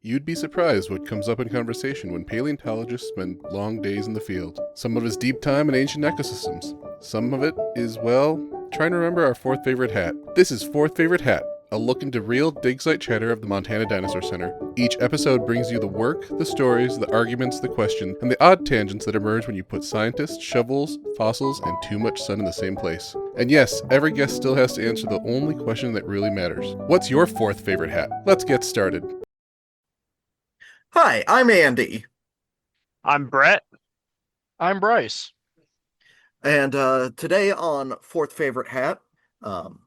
You'd be surprised what comes up in conversation when paleontologists spend long days in the field. Some of it is deep time in ancient ecosystems. Some of it is, well, trying to remember our fourth favorite hat. This is Fourth Favorite Hat, a look into real dig site chatter of the Montana Dinosaur Center. Each episode brings you the work, the stories, the arguments, the questions, and the odd tangents that emerge when you put scientists, shovels, fossils, and too much sun in the same place. And yes, every guest still has to answer the only question that really matters. What's your fourth favorite hat? Let's get started. Hi, I'm Andy, I'm Bret. I'm Bryce. and today on Fourth Favorite Hat, um,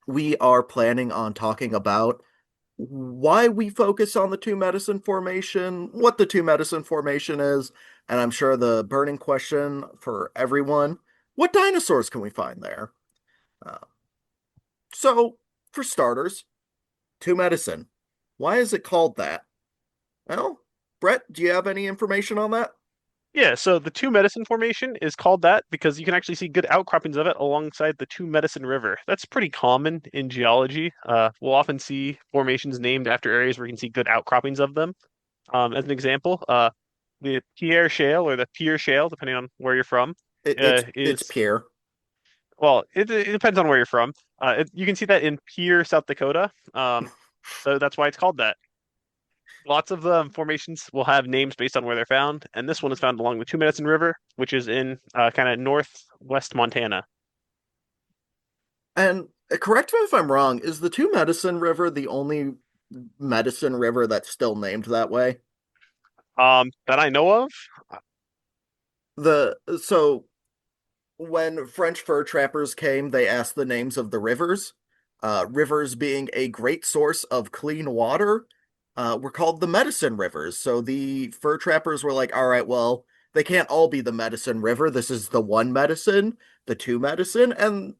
we are planning on talking about why we focus on the Two Medicine Formation, what the Two Medicine Formation is, and I'm sure the burning question for everyone, what dinosaurs can we find there? Uh, so, for starters, Two Medicine. Why is it called that? Well, Bret, do you have any information on that? Yeah, so the Two Medicine Formation is called that because you can actually see good outcroppings of it alongside the Two Medicine River. That's pretty common in geology. We'll often see formations named after areas where you can see good outcroppings of them. As an example, the Pierre Shale or the Pierre Shale, depending on where you're from, It's is Pierre. well, it depends on where you're from. You can see that in Pierre, South Dakota. So that's why it's called that. Lots of formations will have names based on where they're found, and this one is found along the Two Medicine River, which is in kind of northwest Montana. And correct me if I'm wrong, is the Two Medicine River the only medicine river that's still named that way? That I know of. So when French fur trappers came, they asked the names of the rivers. Rivers being a great source of clean water, were called the medicine rivers. So the fur trappers were like, all right, well, they can't all be the medicine river. This is the one medicine, the two medicine, and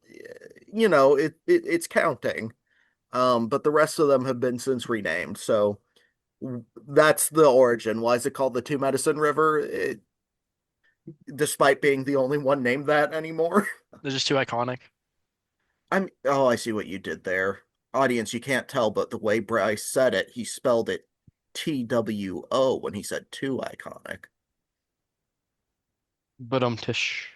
it's counting. But the rest of them have been since renamed. So that's the origin. Why is it called the Two Medicine River? Despite being the only one named that anymore. They're just too iconic. I see what you did there. Audience, you can't tell, but the way Bryce said it, he spelled it TWO when he said too iconic. But tish.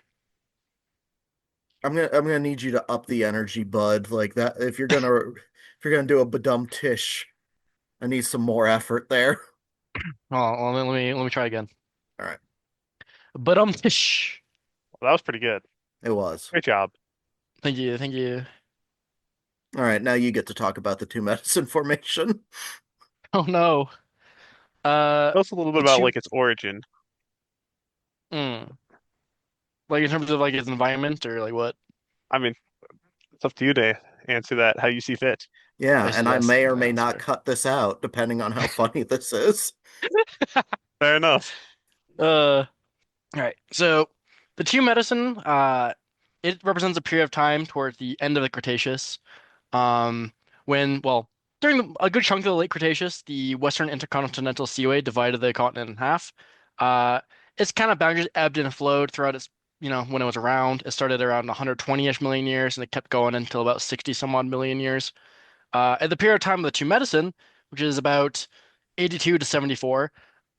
I'm gonna need you to up the energy, bud. Like that if you're gonna do a badum tish, I need some more effort there. Oh, let me try again. All right. But tish. Well, that was pretty good. It was. Great job. Thank you, thank you. All right, now you get to talk about the two medicine formation. Oh no. Tell us a little bit The about two. like its origin. Mm, like in terms of like its environment or like what? I mean, it's up to you to answer that how you see fit. Yeah, I and I suggest may or an may not answer. cut this out, depending on how funny this is. Fair enough. All right. So the two medicine, it represents a period of time towards the end of the Cretaceous. Um, when, well, during a good chunk of the Late Cretaceous, the Western Intercontinental Seaway divided the continent in half. Uh, its kind of boundaries ebbed and flowed throughout its, when it was around. It started around 120-ish million years, and it kept going until about 60 some odd million years. At the period of time of the Two Medicine, which is about 82 to 74,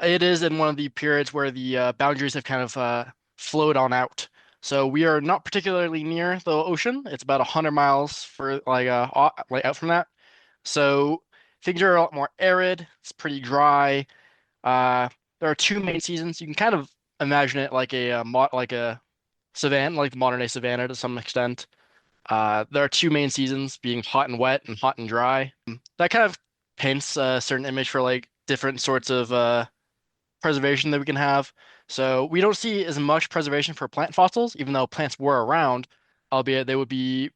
it is in one of the periods where the boundaries have kind of flowed on out. So we are not particularly near the ocean. It's about 100 miles for like out from that. So things are a lot more arid. It's pretty dry. There are two main seasons. You can kind of imagine it like a savanna, like the modern day savanna to some extent. There are two main seasons, being hot and wet and hot and dry. That kind of paints a certain image for like different sorts of preservation that we can have. So we don't see as much preservation for plant fossils, even though plants were around, albeit they would be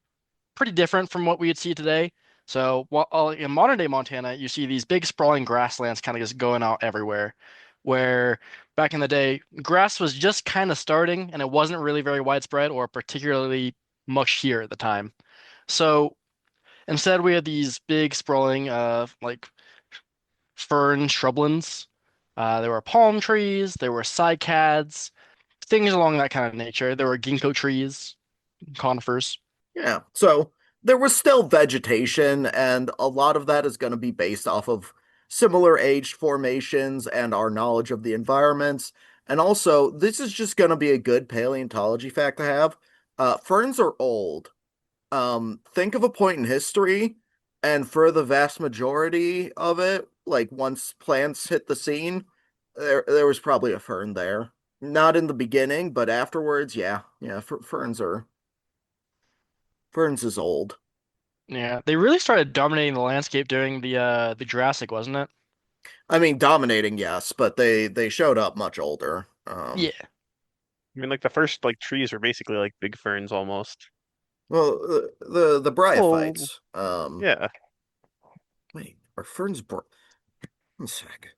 pretty different from what we'd see today. So while in modern day Montana, you see these big sprawling grasslands kind of just going out everywhere, where back in the day, grass was just kind of starting and it wasn't really very widespread or particularly much here at the time. So instead, we had these big sprawling like fern shrublands. There were palm trees, there were cycads, things along that kind of nature. There were ginkgo trees, conifers. Yeah. So there was still vegetation, and a lot of that is going to be based off of similar aged formations and our knowledge of the environments. And also, this is just going to be a good paleontology fact to have. Ferns are old. Think of a point in history, and for the vast majority of it, like once plants hit the scene, there was probably a fern there. Not in the beginning, but afterwards, yeah, yeah. Ferns is old. Yeah, they really started dominating the landscape during the Jurassic, wasn't it? I mean, dominating, yes, but they showed up much older. Yeah. I mean, like the first like trees were basically like big ferns almost. Well, the Oh, bryophytes. yeah. Wait, are ferns? One sec.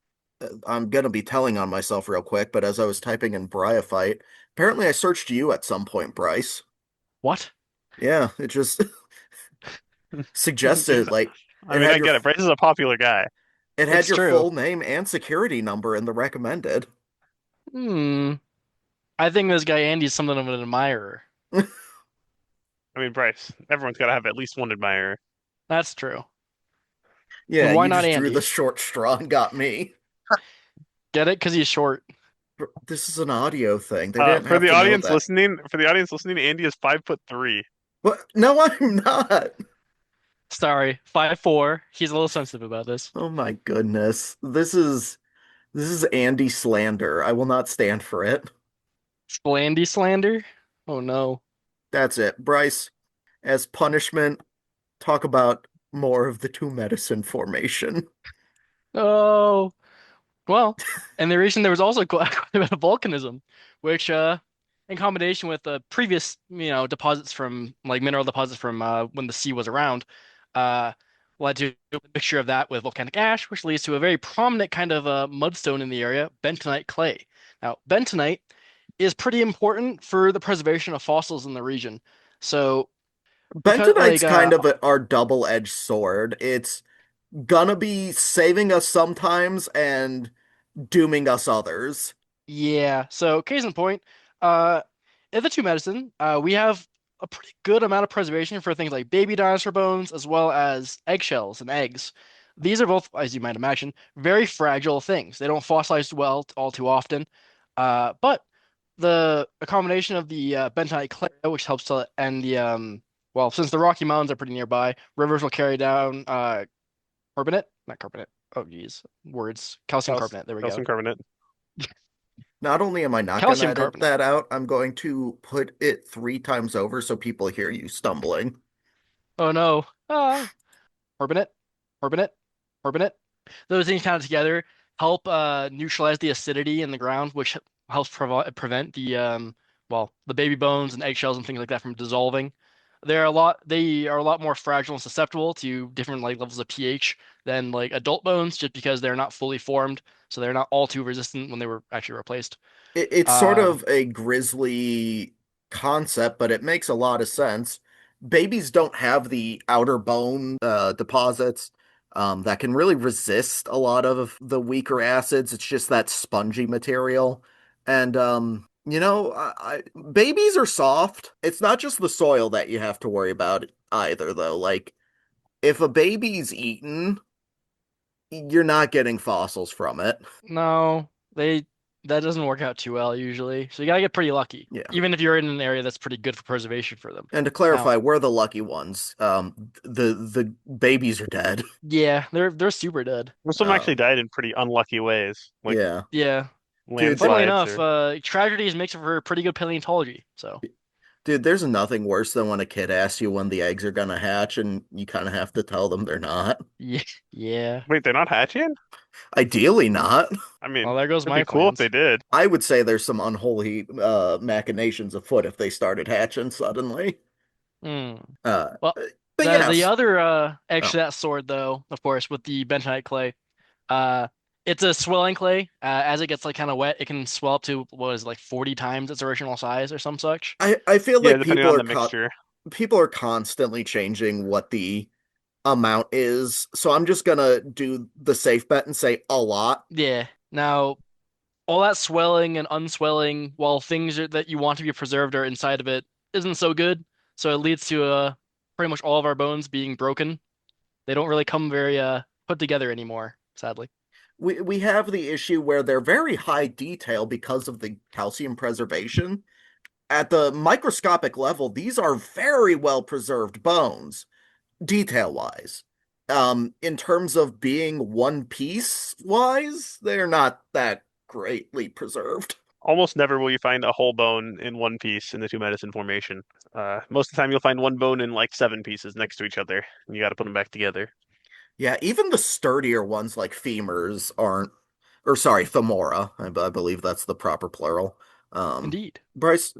I'm gonna be telling on myself real quick, but as I was typing in bryophyte, apparently I searched you at some point, Bryce. What? Yeah, it just suggested like I it mean, had I your get it. Bryce is a popular guy. it had It's your true. full name and security number in the recommended. Hmm. I think this guy Andy's something of an admirer. I mean, Bryce, everyone's got to have at least one admirer. That's true. Yeah, And why you not just drew the Andy? short straw and got me. Get it? Because he's short. This is an audio thing. They didn't For have the to know audience that. listening, Andy is 5'3". What? No, I'm not. Sorry, 5'4". He's a little sensitive about this. Oh my goodness. This is Andy slander. I will not stand for it. Splandy slander? Oh no. That's it. Bryce, as punishment, talk about more of the two medicine formation. Oh. Well, in the region there was also quite a bit of volcanism, which in combination with the previous, deposits from like mineral deposits from when the sea was around, uh led to a mixture of that with volcanic ash, which leads to a very prominent kind of mudstone in the area, bentonite clay. Now, bentonite is pretty important for the preservation of fossils in the region. So, because Bentonite's kind of our double-edged sword. It's gonna be saving us sometimes and dooming us others. yeah, so case in point, uh, in the two medicine, we have a pretty good amount of preservation for things like baby dinosaur bones as well as eggshells and eggs. These are both, as you might imagine, very fragile things. They don't fossilize well all too often. But a combination of the bentonite clay, which helps to end well, since the Rocky Mountains are pretty nearby, rivers will carry down carbonate, not carbonate. Oh, geez, words. Calcium Cal carbonate. There we go. calcium carbonate. Not only am I not gonna Calcium edit carbonate. that out, I'm going to put it 3 times over so people hear you stumbling. Oh no. Ah, carbonate, carbonate, carbonate. Those things kind of together help neutralize the acidity in the ground, which helps prevent the baby bones and eggshells and things like that from dissolving. They are a lot more fragile and susceptible to different like levels of pH than like adult bones, just because they're not fully formed, so they're not all too resistant when they were actually replaced. It's sort Um, of a grisly concept, but it makes a lot of sense. Babies don't have the outer bone deposits that can really resist a lot of the weaker acids. It's just that spongy material. And babies are soft. It's not just the soil that you have to worry about either, though. Like if a baby's eaten, you're not getting fossils from it. no, they that doesn't work out too well usually. So you gotta get pretty lucky, Yeah. even if you're in an area that's pretty good for preservation for them. And to Now, clarify, we're the lucky ones. The babies are dead. yeah, they're super dead. Most of them actually Um, died in pretty unlucky ways, like yeah, Yeah. dude, Funnily landslides enough, or. tragedies makes for pretty good paleontology. So dude, there's nothing worse than when a kid asks you when the eggs are gonna hatch, and you kind of have to tell them they're not. yeah, yeah. Wait, they're not hatching? Ideally, not. I mean, Well, there goes it'd be my cool if they plans. did. I would say there's some unholy machinations afoot if they started hatching suddenly. Hmm. Uh, Well, but the yes. other edge Oh, to that sword, though, of course, with the bentonite clay, uh, it's a swelling clay. As it gets like kind of wet, it can swell up to what is it, like 40 times its original size or some such. I feel Yeah, like depending on the mixture. people are constantly changing what the amount is, so I'm just gonna do the safe bet and say a lot. Yeah. Now, all that swelling and unswelling, while that you want to be preserved are inside of it, isn't so good. So it leads to pretty much all of our bones being broken. They don't really come very put together anymore. sadly. We have the issue where they're very high detail because of the calcium preservation. At the microscopic level, these are very well preserved bones, detail wise. In terms of being one piece wise, they're not that greatly preserved. Almost never will you find a whole bone in one piece in the two medicine formation. Most of the time, you'll find one bone in like seven pieces next to each other. And you got to put them back together. Yeah, even the sturdier ones like femurs aren't, or sorry, femora. I believe that's the proper plural. Um, Indeed. Bryce,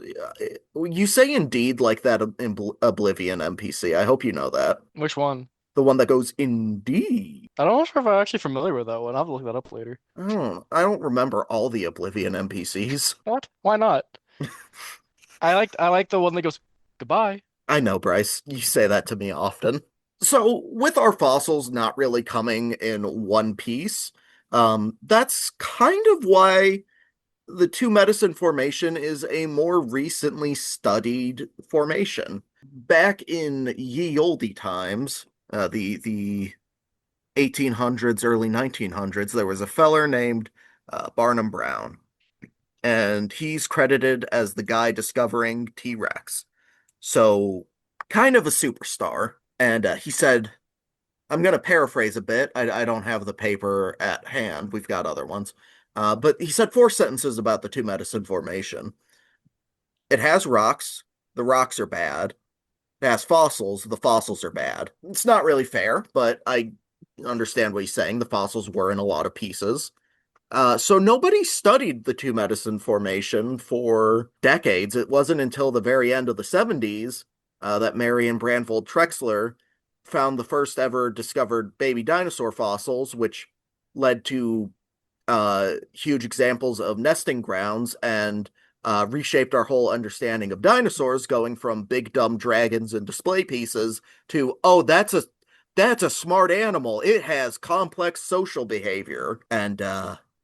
you say indeed like that in Oblivion NPC. I hope you know that. Which one? The one that goes indeed. I don't know if I'm actually familiar with that one. I'll have to look that up later. I don't remember all the Oblivion NPCs. What? Why not? I like the one that goes goodbye. I know, Bryce. You say that to me often. So, with our fossils not really coming in one piece, that's kind of why the two medicine formation is a more recently studied formation. Back in ye olde times, the 1800s, early 1900s, there was a feller named Barnum Brown, and he's credited as the guy discovering T-Rex. So, kind of a superstar. And he said, I'm going to paraphrase a bit. I don't have the paper at hand. We've got other ones. But he said four sentences about the two medicine formation. It has rocks. The rocks are bad. It has fossils. The fossils are bad. It's not really fair, but I understand what he's saying. The fossils were in a lot of pieces. So nobody studied the two medicine formation for decades. It wasn't until the very end of the 70s that Marion Brandvold Trexler found the first ever discovered baby dinosaur fossils, which led to huge examples of nesting grounds and reshaped our whole understanding of dinosaurs, going from big dumb dragons and display pieces to, oh, that's a smart animal. It has complex social behavior. And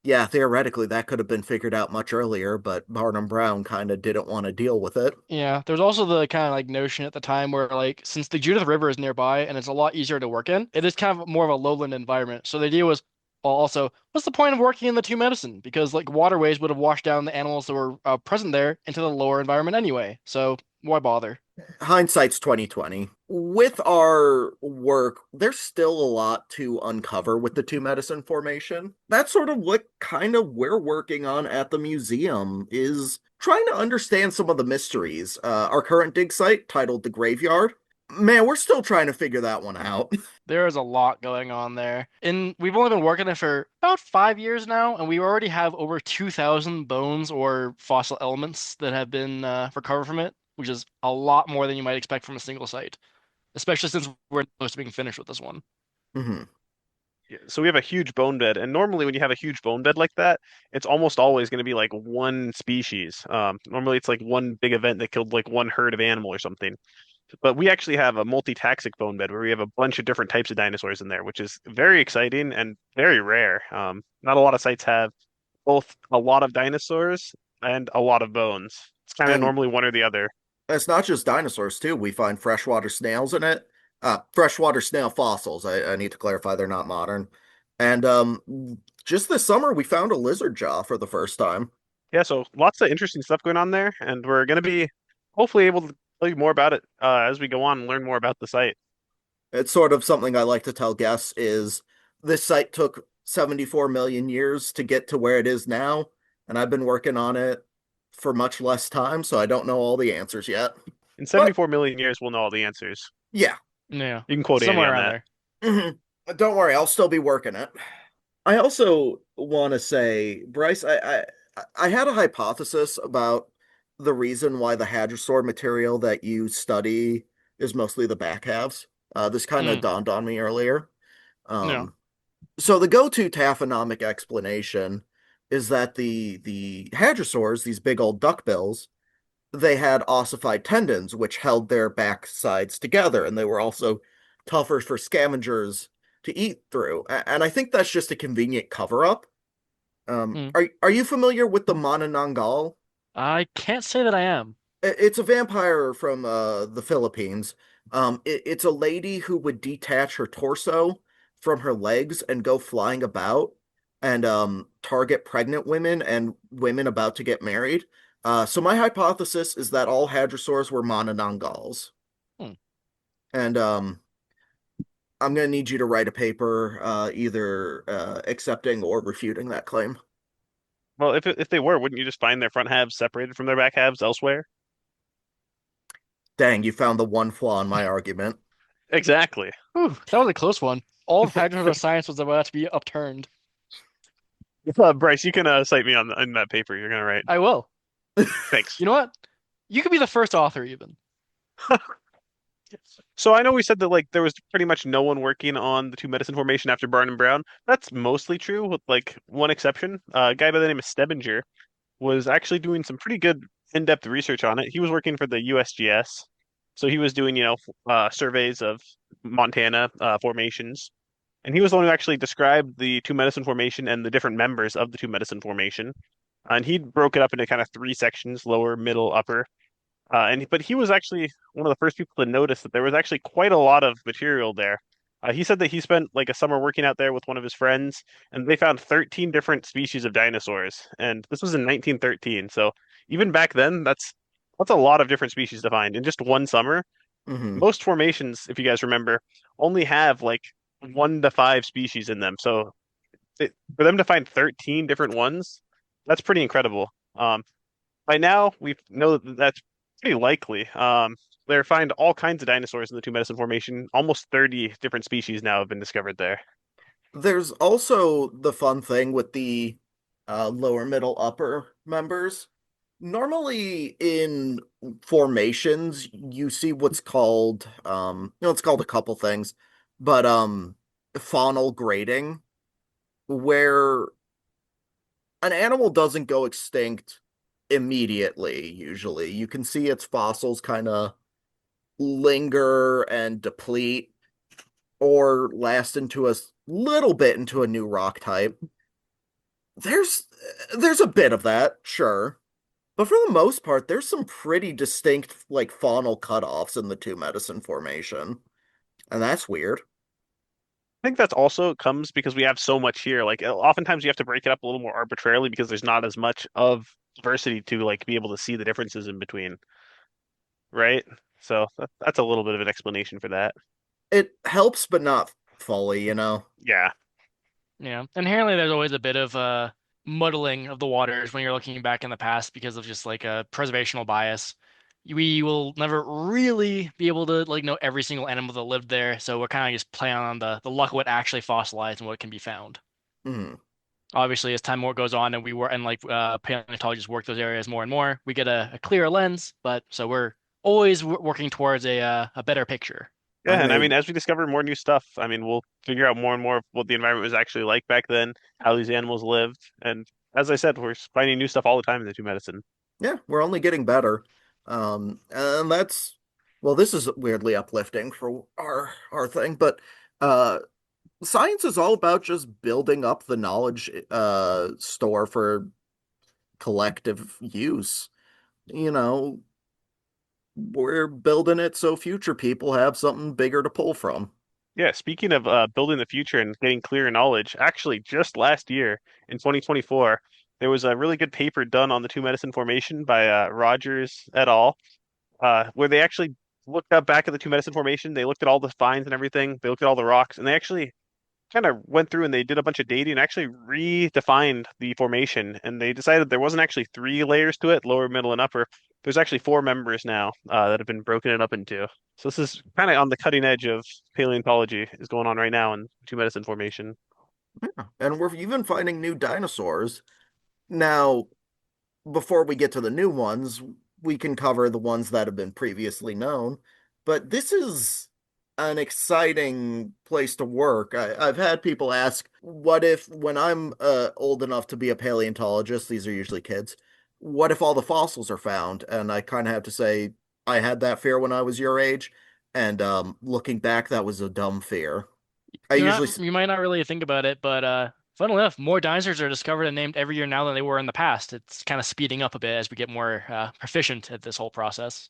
yeah, theoretically that could have been figured out much earlier, but Barnum Brown kind of didn't want to deal with it. Yeah, there's also the kind of like notion at the time where like since the Judith River is nearby and it's a lot easier to work in, it is kind of more of a lowland environment. So the idea was well, also, what's the point of working in the two medicine? Because like waterways would have washed down the animals that were present there into the lower environment anyway. So why bother? Hindsight's 2020. With our work, there's still a lot to uncover with the two medicine formation. That's sort of what kind of we're working on at the museum is trying to understand some of the mysteries. Our current dig site, titled The Graveyard, man, we're still trying to figure that one out. There is a lot going on there. And we've only been working it for about 5 years now, and we already have over 2,000 bones or fossil elements that have been recovered from it, which is a lot more than you might expect from a single site, especially since we're close to being finished with this one. Mhm. Yeah, so we have a huge bone bed, and normally when you have a huge bone bed like that, it's almost always going to be like one species. Normally it's like one big event that killed like one herd of animal or something. But we actually have a multitaxic bone bed where we have a bunch of different types of dinosaurs in there, which is very exciting and very rare. Not a lot of sites have both a lot of dinosaurs and a lot of bones. It's kind of And normally one or the other. it's not just dinosaurs, too. We find freshwater snails in it. Freshwater snail fossils. I need to clarify they're not modern. And just this summer, we found a lizard jaw for the first time. Yeah, so lots of interesting stuff going on there, and we're going to be hopefully able to tell you more about it as we go on and learn more about the site. It's sort of something I like to tell guests is this site took 74 million years to get to where it is now, and I've been working on it for much less time, so I don't know all the answers yet. In But 74 million years, we'll know all the answers. yeah, Yeah, You can quote Andy somewhere on around that. there. don't worry, I'll still be working it. I also want to say, Bryce, I had a hypothesis about the reason why the hadrosaur material that you study is mostly the back halves. This kind of Mm, dawned on me earlier. yeah. Um, so the go-to taphonomic explanation is that the hadrosaurs, these big old duckbills, they had ossified tendons which held their back sides together, and they were also tougher for scavengers to eat through. And I think that's just a convenient cover-up. Mm. Are you familiar with the Manananggal? I can't say that I am. It's a vampire from the Philippines. It's a lady who would detach her torso from her legs and go flying about and target pregnant women and women about to get married. So my hypothesis is that all hadrosaurs were mononongals. Hmm. And I'm going to need you to write a paper either accepting or refuting that claim. Well, if they were, wouldn't you just find their front halves separated from their back halves elsewhere? Dang, you found the one flaw in my argument. Exactly. Whew, that was a close one. All of hadrosaur science was about to be upturned. Bryce, you can cite me on in that paper you're gonna write. I will. Thanks. You know what? You could be the first author, even. So I know we said that like there was pretty much no one working on the two medicine formation after Barn and Brown. That's mostly true, with like one exception. A guy by the name of Stebinger was actually doing some pretty good in-depth research on it. He was working for the USGS, so he was doing surveys of Montana formations, and he was the one who actually described the two medicine formation and the different members of the two medicine formation. And he broke it up into kind of three sections: lower, middle, upper. But he was actually one of the first people to notice that there was actually quite a lot of material there. He said that he spent like a summer working out there with one of his friends, and they found 13 different species of dinosaurs. And this was in 1913. So even back then, that's a lot of different species to find in just one summer. Hmm. Most formations, if you guys remember, only have like 1 to 5 species in them. So for them to find 13 different ones, that's pretty incredible. By now, we know that that's pretty likely. They find all kinds of dinosaurs in the Two Medicine Formation. Almost 30 different species now have been discovered there. There's also the fun thing with the lower, middle, upper members. Normally in formations, you see what's called, it's called a couple things, but faunal grading, where an animal doesn't go extinct immediately, usually. You can see its fossils kind of linger and deplete or last into a little bit into a new rock type. There's there's a bit of that, sure. But for the most part, there's some pretty distinct like faunal cutoffs in the two medicine formation. And that's weird. I think that's also comes because we have so much here. Like oftentimes you have to break it up a little more arbitrarily because there's not as much of diversity to like be able to see the differences in between, right? So that's a little bit of an explanation for that. It helps, but not fully, you know? Yeah. Yeah. Inherently, there's always a bit of muddling of the waters when you're looking back in the past because of just like a preservational bias. We will never really be able to like know every single animal that lived there, so we're kind of just playing on the luck of what actually fossilized and what can be found. Mhm. Obviously, as time more goes on and we were and like paleontologists work those areas more and more, we get a clearer lens. But so we're always working towards a better picture. Yeah, I and I made mean, as we discover more new stuff, I mean, we'll figure out more and more of what the environment was actually like back then, how these animals lived, and as I said, we're finding new stuff all the time in the two medicine. Yeah, we're only getting better. And that's well, this is weirdly uplifting for our thing, but uh science is all about just building up the knowledge store for collective use. You know, we're building it so future people have something bigger to pull from. Yeah, speaking of building the future and getting clearer knowledge, actually, just last year in 2024, there was a really good paper done on the two medicine formation by Rogers et al. Where they actually looked up back at the two medicine formation. They looked at all the finds and everything. They looked at all the rocks, and they actually kind of went through and they did a bunch of dating and actually redefined the formation. And they decided there wasn't actually 3 layers to it, lower, middle, and upper. There's actually 4 members now that have been broken it up into. So this is kind of on the cutting edge of paleontology is going on right now in two medicine formation. Yeah. And we're even finding new dinosaurs. Now, before we get to the new ones, we can cover the ones that have been previously known. But this is an exciting place to work. I've had people ask, what if, when I'm old enough to be a paleontologist, these are usually kids, what if all the fossils are found? And I kind of have to say, I had that fear when I was your age. And looking back, that was a dumb fear. I usually, You might not really think about it, but funnily enough, more dinosaurs are discovered and named every year now than they were in the past. It's kind of speeding up a bit as we get more proficient at this whole process.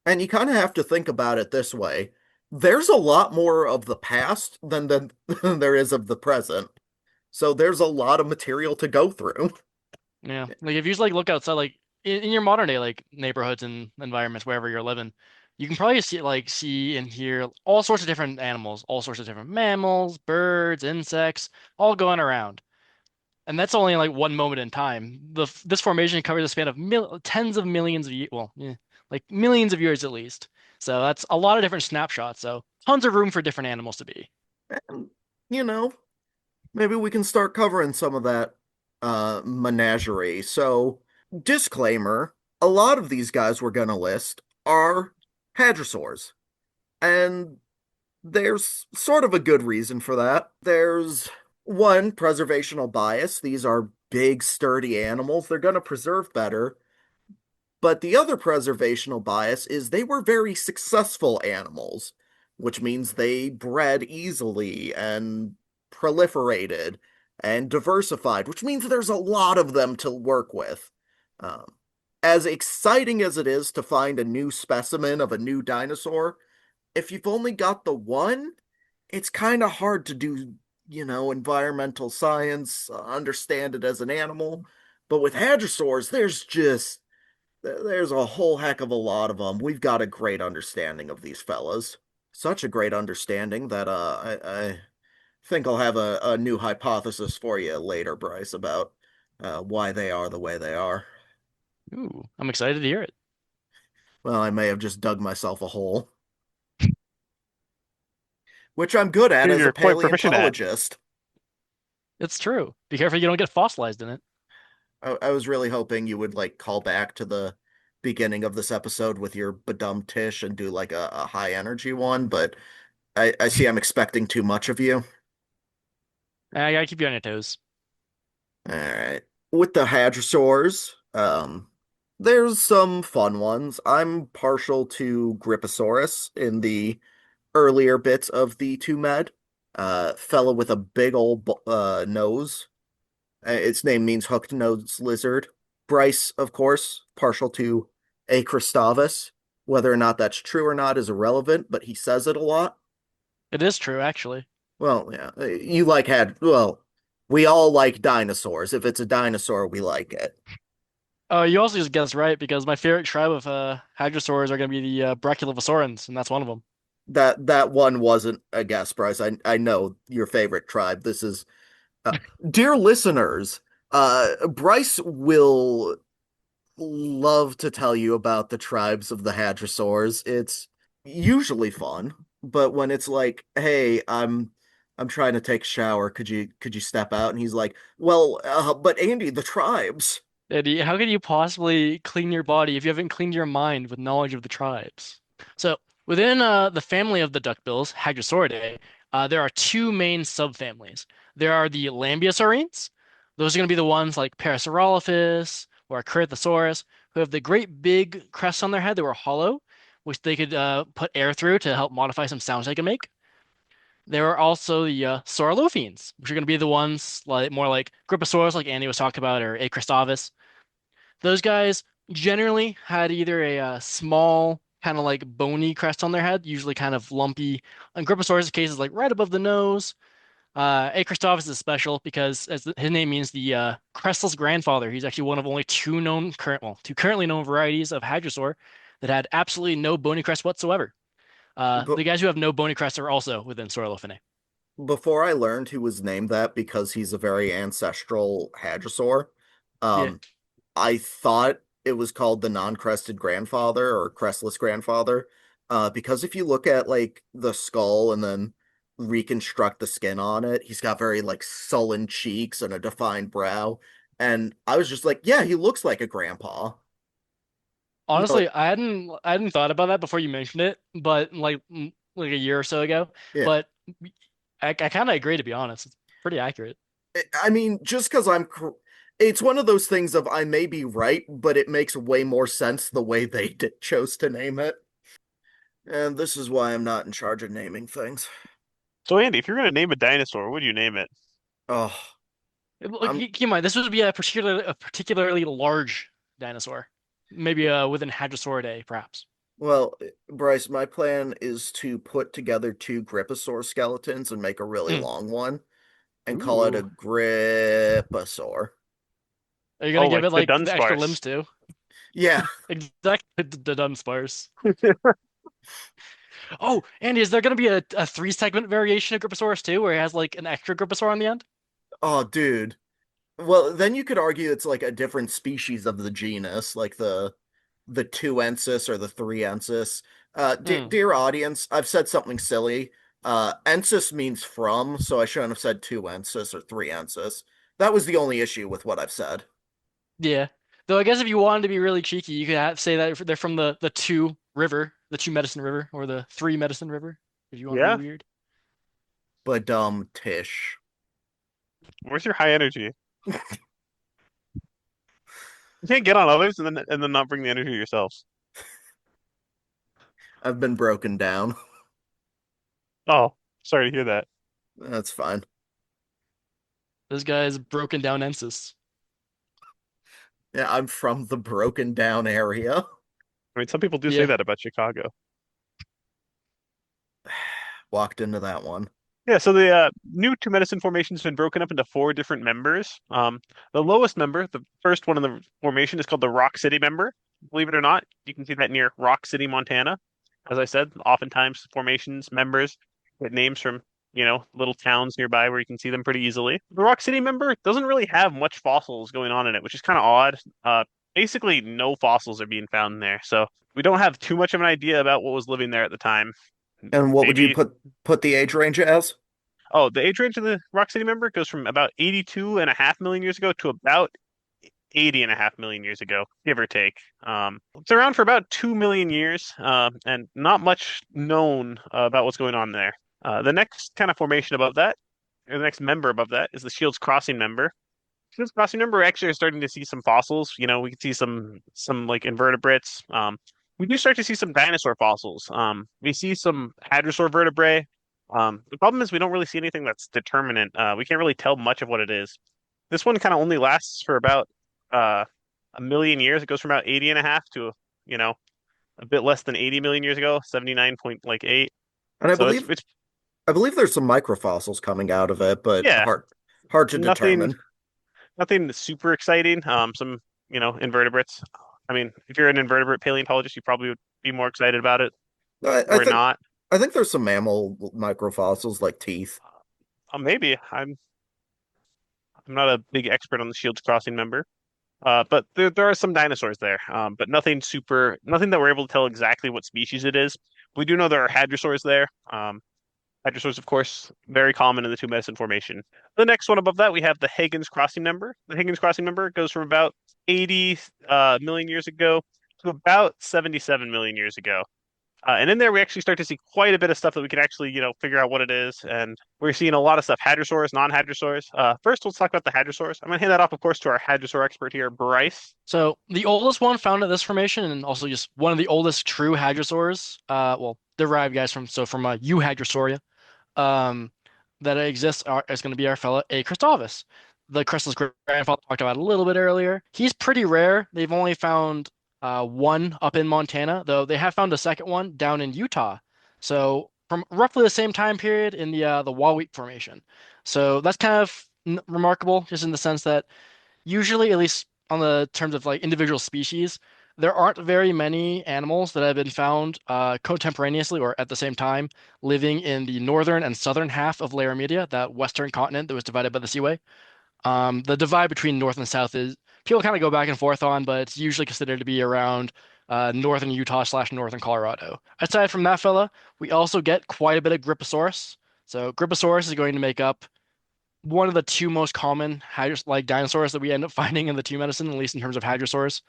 and you kind of have to think about it this way. there's a lot more of the past than there is of the present. So there's a lot of material to go through. Yeah, like if you just like look outside, like in your modern day like neighborhoods and environments wherever you're living, you can probably see and hear all sorts of different animals, all sorts of different mammals, birds, insects, all going around. And that's only like one moment in time. This formation covers a span of tens of millions of years, well, yeah, like millions of years at least. So that's a lot of different snapshots. So tons of room for different animals to be. And, you know, maybe we can start covering some of that menagerie. So, disclaimer, a lot of these guys we're gonna list are hadrosaurs. And there's sort of a good reason for that. There's one, preservational bias. These are big, sturdy animals. They're gonna preserve better. But the other preservational bias is they were very successful animals, which means they bred easily and proliferated and diversified, which means there's a lot of them to work with. Um, as exciting as it is to find a new specimen of a new dinosaur, if you've only got the one, it's kind of hard to do, environmental science, understand it as an animal. But with hadrosaurs, there's a whole heck of a lot of them. We've got a great understanding of these fellas. Such a great understanding that I think I'll have a new hypothesis for you later, Bryce, about why they are the way they are. Ooh, I'm excited to hear it. Well, I may have just dug myself a hole, which I'm good at as a You're quite proficient at. paleontologist. It's true. Be careful you don't get fossilized in it. I was really hoping you would like call back to the beginning of this episode with your badum tish and do like a high energy one, but I see I'm expecting too much of you. I gotta keep you on your toes. All right. With the hadrosaurs, there's some fun ones. I'm partial to Griposaurus in the earlier bits of the two med. Fella with a big old nose. Its name means hooked nose lizard. Bryce, of course, partial to Acrostavis. Whether or not that's true or not is irrelevant, but he says it a lot. It is true, actually. Well, yeah, you like well, we all like dinosaurs. If it's a dinosaur, we like it. Oh, you also just guessed right because my favorite tribe of hadrosaurs are gonna be the Brachiolephosaurans, and that's one of them. That one wasn't a guess, Bryce. I know your favorite tribe. This is uh, dear listeners, Bryce will love to tell you about the tribes of the hadrosaurs. It's usually fun, but when it's like, "Hey, I'm trying to take a shower. Could you step out?" And he's like, "Well, but Andy, the tribes." Eddie, how could you possibly clean your body if you haven't cleaned your mind with knowledge of the tribes? So, within the family of the duckbills, Hadrosauridae, there are two main subfamilies. There are the Lambeosaurines. Those are going to be the ones like Parasaurolophus or Cretaceous, who have the great big crests on their head that were hollow, which they could put air through to help modify some sounds they can make. There are also the Saurolophines, which are going to be the ones like more like Griposaurus, like Andy was talking about, or Acrostavis. Those guys generally had either a small, kind of like bony crest on their head, usually kind of lumpy. In Griposaurus' case, is like right above the nose. Acrostavis is special because, as his name means, the crestless grandfather. He's actually one of only two currently known varieties of hadrosaur that had absolutely no bony crest whatsoever. But The guys who have no bony crests are also within Saurolophinae. before I learned he was named that because he's a very ancestral hadrosaur, Yeah, um, I thought it was called the non-crested grandfather or crestless grandfather. Because if you look at like the skull and then reconstruct the skin on it, he's got very like sullen cheeks and a defined brow. And I was just like, yeah, he looks like a grandpa. No, honestly, I hadn't thought about that before you mentioned it, but like a year or so ago. yeah. But I kind of agree, to be honest. It's pretty accurate. I mean, just because it's one of those things of I may be right, but it makes way more sense the way they chose to name it. And this is why I'm not in charge of naming things. So Andy, if you're gonna name a dinosaur, what would you name it? Oh, Like, I'm keep in mind, this would be a particularly large dinosaur, maybe within Hadrosauridae, perhaps. Well, Bryce, my plan is to put together two Griposaur skeletons and make a really Hmm. long one and call it a Ooh. Griposaur. Are you gonna Oh, give like it the like the extra limbs Dunsparce. too? Yeah. Exactly, the Dunsparce. Oh, Andy, is there gonna be a three-segment variation of Griposaurus too, where it has like an extra Griposaur on the end? Oh, dude. Well, then you could argue it's like a different species of the genus, like the two-ensis or the three-ensis. Hmm. Dear audience, I've said something silly. Ensis means from, so I shouldn't have said two-ensis or three-ensis. That was the only issue with what I've said. Yeah. Though I guess if you wanted to be really cheeky, you could say that they're from the two river, the two medicine river, or the three medicine river, if you want to be Yeah. weird. But Tish. Where's your high energy? You can't get on others and then not bring the energy yourselves. I've been broken down. Oh, sorry to hear that. That's fine. This guy's broken down Ensis. Yeah, I'm from the broken down area. I mean, some people do say Yeah. that about Chicago. Walked into that one. Yeah, so the new two medicine formation's been broken up into four different members. The lowest member, the first one in the formation, is called the Rock City member. Believe it or not, you can see that near Rock City, Montana. As I said, oftentimes formations members get names from, little towns nearby where you can see them pretty easily. The Rock City member doesn't really have much fossils going on in it, which is kind of odd. Basically, no fossils are being found there, so we don't have too much of an idea about what was living there at the time. And what would you Maybe put the age range as? Oh, the age range of the Rock City member goes from about 82.5 million years ago to about 80.5 million years ago, give or take. It's around for about 2 million years, and not much known about what's going on there. The next kind of formation above that, or the next member above that, is the Shields Crossing member. Shields Crossing member actually are starting to see some fossils. We can see some like invertebrates. We do start to see some dinosaur fossils. We see some hadrosaur vertebrae. The problem is we don't really see anything that's determinate. We can't really tell much of what it is. This one kind of only lasts for about uh, a million years. It goes from about 80.5 to, you know, a bit less than 80 million years ago, 79.8. And So it's I believe there's some microfossils coming out of it, but yeah, hard to nothing determine. nothing super exciting. Some, invertebrates. I mean, if you're an invertebrate paleontologist, you probably would be more excited about it. I We're think not. there's some mammal microfossils like teeth. Maybe I'm not a big expert on the Shields Crossing member. But there are some dinosaurs there, but nothing that we're able to tell exactly what species it is. We do know there are hadrosaurs there. Hadrosaurs, of course, very common in the two medicine formation. The next one above that, we have the Huygens Crossing member. The Huygens Crossing member goes from about 80 million years ago to about 77 million years ago. And in there, we actually start to see quite a bit of stuff that we can actually, figure out what it is. And we're seeing a lot of stuff, hadrosaurs, non-hadrosaurs. First, let's talk about the hadrosaurs. I'm going to hand that off, of course, to our hadrosaur expert here, Bryce. So the oldest one found at this formation, and also just one of the oldest true hadrosaurs, well, derived guys from Euhadrosauria, um, that exists is going to be our fella A. Christovus. The Crystal's grandfather talked about a little bit earlier. He's pretty rare. They've only found one up in Montana, though they have found a second one down in Utah. So from roughly the same time period in the Wahweap Formation. So that's kind of remarkable, just in the sense that usually, at least on the terms of like individual species, there aren't very many animals that have been found contemporaneously or at the same time living in the northern and southern half of Laramida, that western continent that was divided by the seaway. The divide between north and south is people kind of go back and forth on, but it's usually considered to be around northern Utah / northern Colorado. Aside from that fella, we also get quite a bit of Griposaurus. So Griposaurus is going to make up one of the two most common like dinosaurs that we end up finding in the two medicine, at least in terms of hadrosaurs.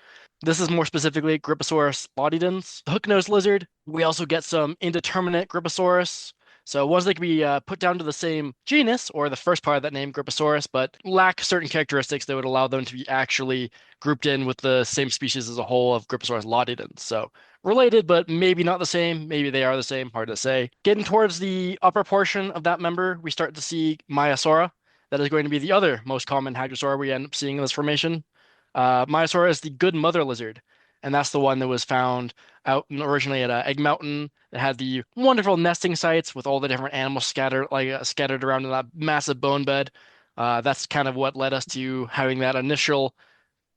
This is more specifically Griposaurus lodidens, the hook-nosed lizard. We also get some indeterminate Griposaurus. So ones that can be put down to the same genus or the first part of that name, Griposaurus, but lack certain characteristics that would allow them to be actually grouped in with the same species as a whole of Griposaurus lodidens. So related, but maybe not the same. Maybe they are the same. Hard to say. Getting towards the upper portion of that member, we start to see Maiasaura. That is going to be the other most common hadrosaur we end up seeing in this formation. Maiasaura is the good mother lizard. and that's the one that was found out originally at Egg Mountain. It had the wonderful nesting sites with all the different animals scattered around in that massive bone bed. That's kind of what led us to having that initial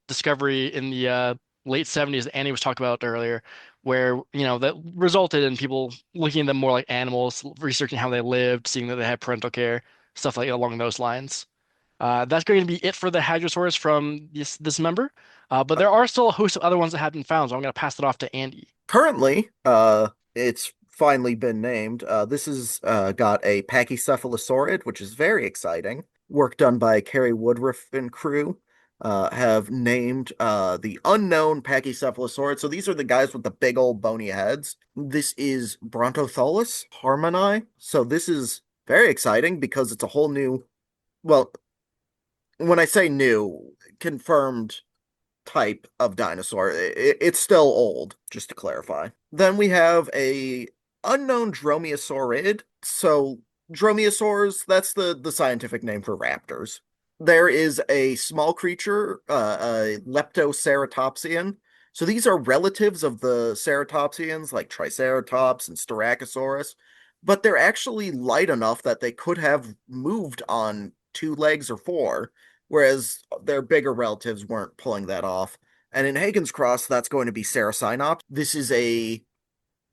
discovery in the late 70s that Annie was talking about earlier, where, that resulted in people looking at them more like animals, researching how they lived, seeing that they had parental care, stuff like along those lines. That's going to be it for the hadrosaurs from this member. But there are still a host of other ones that have been found, so I'm going to pass it off to Andy. Currently, it's finally been named. This has got a pachycephalosaurid, which is very exciting. Work done by Kerry Woodruff and crew have named the unknown pachycephalosaurid. So these are the guys with the big old bony heads. This is Brontotholus harmoni. So this is very exciting because it's a whole new, well, when I say new, confirmed type of dinosaur. It's still old, just to clarify. Then we have a unknown dromaeosaurid. So dromaeosaurs, that's the scientific name for raptors. There is a small creature, a leptoceratopsian. So these are relatives of the ceratopsians, like Triceratops and Styracosaurus, but they're actually light enough that they could have moved on two legs or four, whereas their bigger relatives weren't pulling that off. And in Hagen's Cross, that's going to be Cerasinops. This is a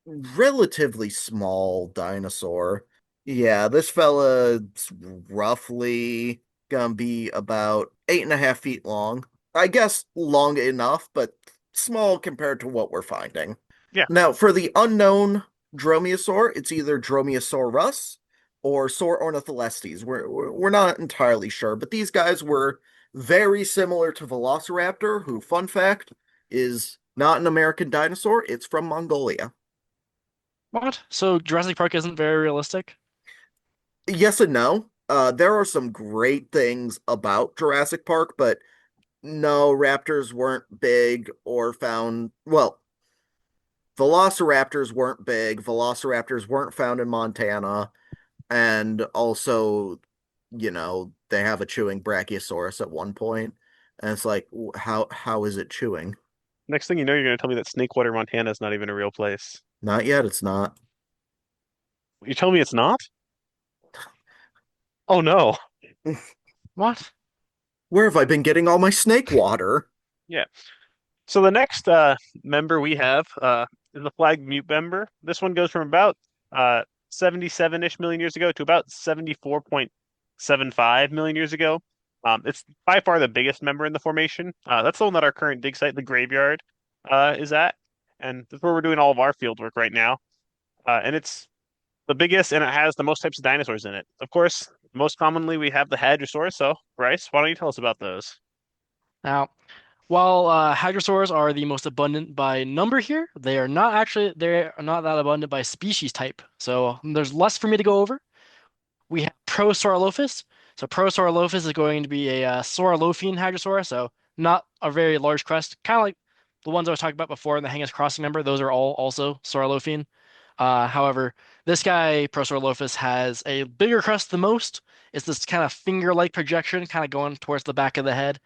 relatively small dinosaur. Yeah, this fella's roughly gonna be about 8.5 feet long. I guess long enough, but small compared to what we're finding. Yeah. Now, for the unknown dromaeosaur, it's either Dromaeosaurus or Saurornitholestes. We're not entirely sure, but these guys were very similar to Velociraptor, who, fun fact, is not an American dinosaur. It's from Mongolia. What? So Jurassic Park isn't very realistic? Yes and no. There are some great things about Jurassic Park, but no, raptors weren't big or found. Well, velociraptors weren't big. Velociraptors weren't found in Montana. And also, they have a chewing brachiosaurus at one point, and it's like, how is it chewing? Next thing you know, you're going to tell me that Snakewater, Montana is not even a real place. Not yet, it's not. You're telling me it's not? Oh no. What? Where have I been getting all my snake water? Yeah. So the next member we have is the flag mute member. This one goes from about 77-ish million years ago to about 74.75 million years ago. It's by far the biggest member in the formation. That's the one that our current dig site, the graveyard, is at, and that's where we're doing all of our field work right now. And it's the biggest, and it has the most types of dinosaurs in it. Of course, most commonly we have the hadrosaurs. So, Bryce, why don't you tell us about those? Now, while hadrosaurs are the most abundant by number here, they're not that abundant by species type. So there's less for me to go over. We have Prosaurolophus. So Prosaurolophus is going to be a Saurolophine hadrosaur, so not a very large crest, kind of like the ones I was talking about before in the Hangus Crossing member. Those are all also Saurolophine. However, this guy, Prosaurolophus, has a bigger crest than most. It's this kind of finger-like projection, kind of going towards the back of the head.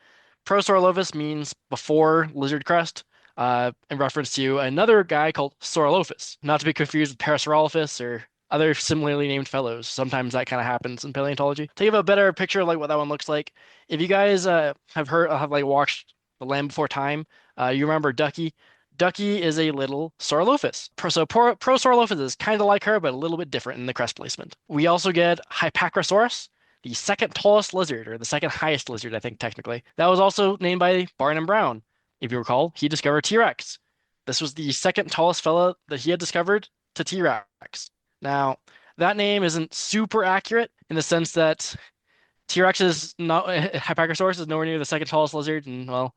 Prosaurolophus means before lizard crest, in reference to another guy called Saurolophus, not to be confused with Parasaurolophus or other similarly named fellows. Sometimes that kind of happens in paleontology. To give a better picture of like what that one looks like, if you guys have like watched The Land Before Time, you remember Ducky. Ducky is a little Saurolophus. Prosaurolophus is kind of like her, but a little bit different in the crest placement. We also get Hypacrosaurus, the second tallest lizard, or the second highest lizard, I think, technically. That was also named by Barnum Brown. If you recall, he discovered T-Rex. This was the second tallest fella that he had discovered to T-Rex. Now, that name isn't super accurate in the sense that T-Rex is not, Hypacrosaurus is nowhere near the second tallest lizard, and well,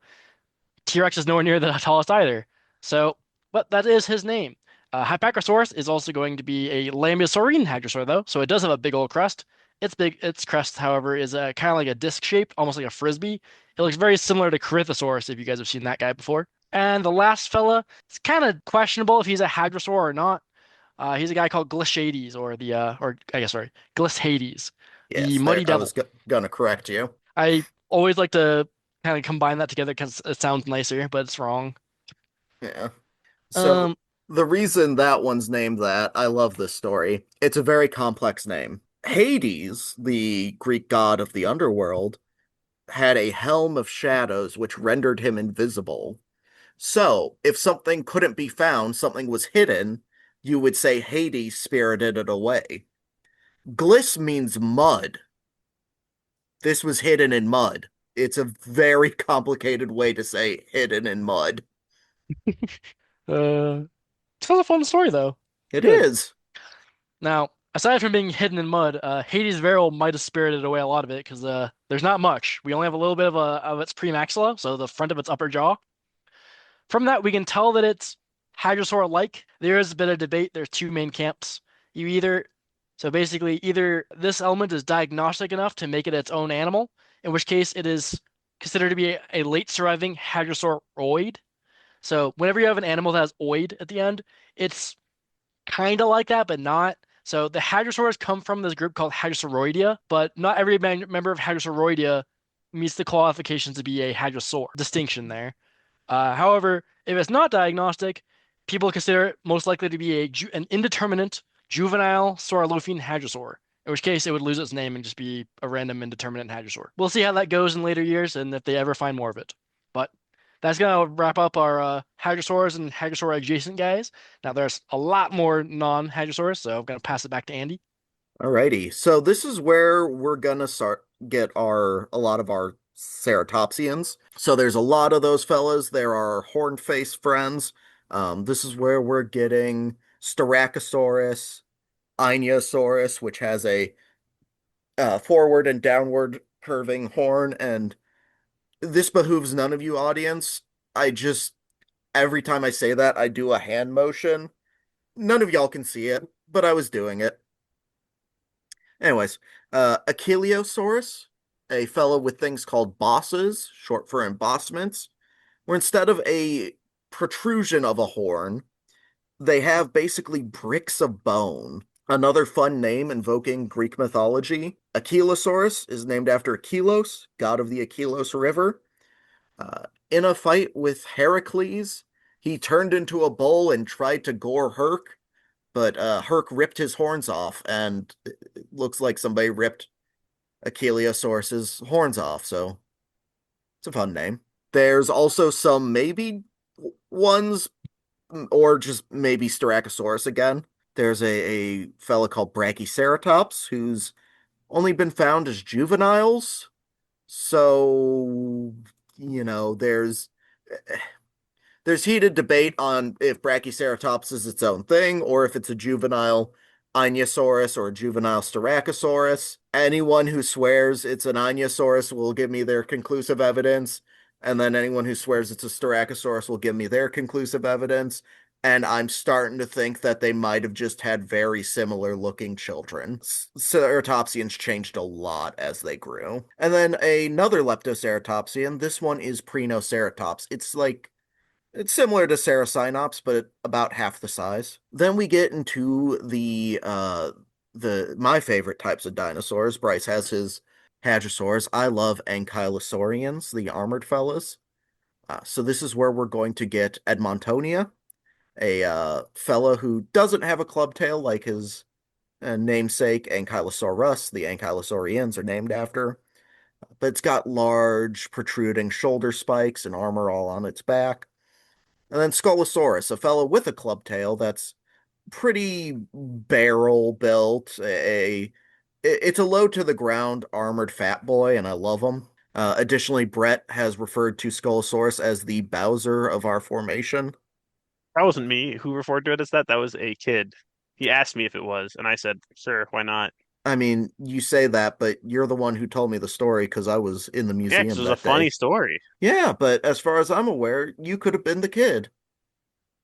T-Rex is nowhere near the tallest either. So, but that is his name. Hypacrosaurus is also going to be a lambeosaurine hadrosaur, though, so it does have a big old crest. Its crest, however, is kind of like a disc shape, almost like a frisbee. It looks very similar to Corythosaurus, if you guys have seen that guy before. And the last fella, it's kind of questionable if he's a hadrosaur or not. He's a guy called Glishades, or I guess, sorry, Glishades, the Yes, Muddy I Devil. was gonna correct you. I always like to kind of combine that together because it sounds nicer, but it's wrong. Yeah. So Um, the reason that one's named that, I love this story. It's a very complex name. Hades, the Greek god of the underworld, had a helm of shadows which rendered him invisible. So, if something couldn't be found, something was hidden, you would say Hades spirited it away. Gliss means mud. This was hidden in mud. It's a very complicated way to say hidden in mud. uh, it's a fun story though. It Good. is. Now, aside from being hidden in mud, Hades' Varel might have spirited away a lot of it because there's not much. We only have a little bit of its premaxilla, so the front of its upper jaw. From that, we can tell that it's hadrosaur-like. There is a bit of debate. There's two main camps. You either, so basically, either this element is diagnostic enough to make it its own animal, in which case it is considered to be a late surviving hadrosauroid. So whenever you have an animal that has oid at the end, it's kind of like that, but not. So the hadrosaurs come from this group called Hadrosauroidea, but not every member of Hadrosauroidea meets the qualifications to be a hadrosaur. Distinction there. However, if it's not diagnostic, people consider it most likely to be an indeterminate juvenile saurolophine hadrosaur, in which case it would lose its name and just be a random indeterminate hadrosaur. We'll see how that goes in later years and if they ever find more of it. But that's gonna wrap up our hadrosaurs and hadrosaur adjacent guys. Now there's a lot more non-hadrosaurs, so I'm gonna pass it back to Andy. Alrighty. So this is where we're gonna start get a lot of our ceratopsians. So there's a lot of those fellas. There are horn-faced friends. This is where we're getting Styracosaurus, Inosaurus, which has a forward and downward curving horn, and this behooves none of you, audience. I just every time I say that, I do a hand motion. None of y'all can see it, but I was doing it. Anyways, Achiliosaurus, a fellow with things called bosses, short for embossments, where instead of a protrusion of a horn, they have basically bricks of bone. Another fun name invoking Greek mythology. Achilosaurus is named after Achilos, god of the Achilos River. In a fight with Heracles, he turned into a bull and tried to gore Herc, but Herc ripped his horns off, and it looks like somebody ripped Achiliosaurus's horns off, so it's a fun name. There's also some maybe ones, or just maybe Styracosaurus again. There's a fella called Brachyceratops who's only been found as juveniles. So, there's heated debate on if Brachyceratops is its own thing or if it's a juvenile Inosaurus or a juvenile Styracosaurus. Anyone who swears it's an Inosaurus will give me their conclusive evidence, and then anyone who swears it's a Styracosaurus will give me their conclusive evidence. And I'm starting to think that they might have just had very similar looking children. Ceratopsians changed a lot as they grew. And then another Leptoceratopsian, this one is Prenoceratops. It's similar to Ceracinops, but about half the size. Then we get into the my favorite types of dinosaurs. Bryce has his hadrosaurs. I love ankylosaurians, the armored fellas. So this is where we're going to get Edmontonia, a fella who doesn't have a club tail like his namesake Ankylosaurus. The Ankylosaurians are named after, but it's got large protruding shoulder spikes and armor all on its back. And then Sculosaurus, a fellow with a club tail that's pretty barrel built. It's a low to the ground armored fat boy, and I love him. Additionally, Bret has referred to Sculosaurus as the Bowser of our formation. That wasn't me who referred to it as that. That was a kid. He asked me if it was, and I said, sure, why not? I mean, you say that, but you're the one who told me the story because I was in the Yeah, because museum it was a that day. funny story. Yeah, but as far as I'm aware, you could have been the kid.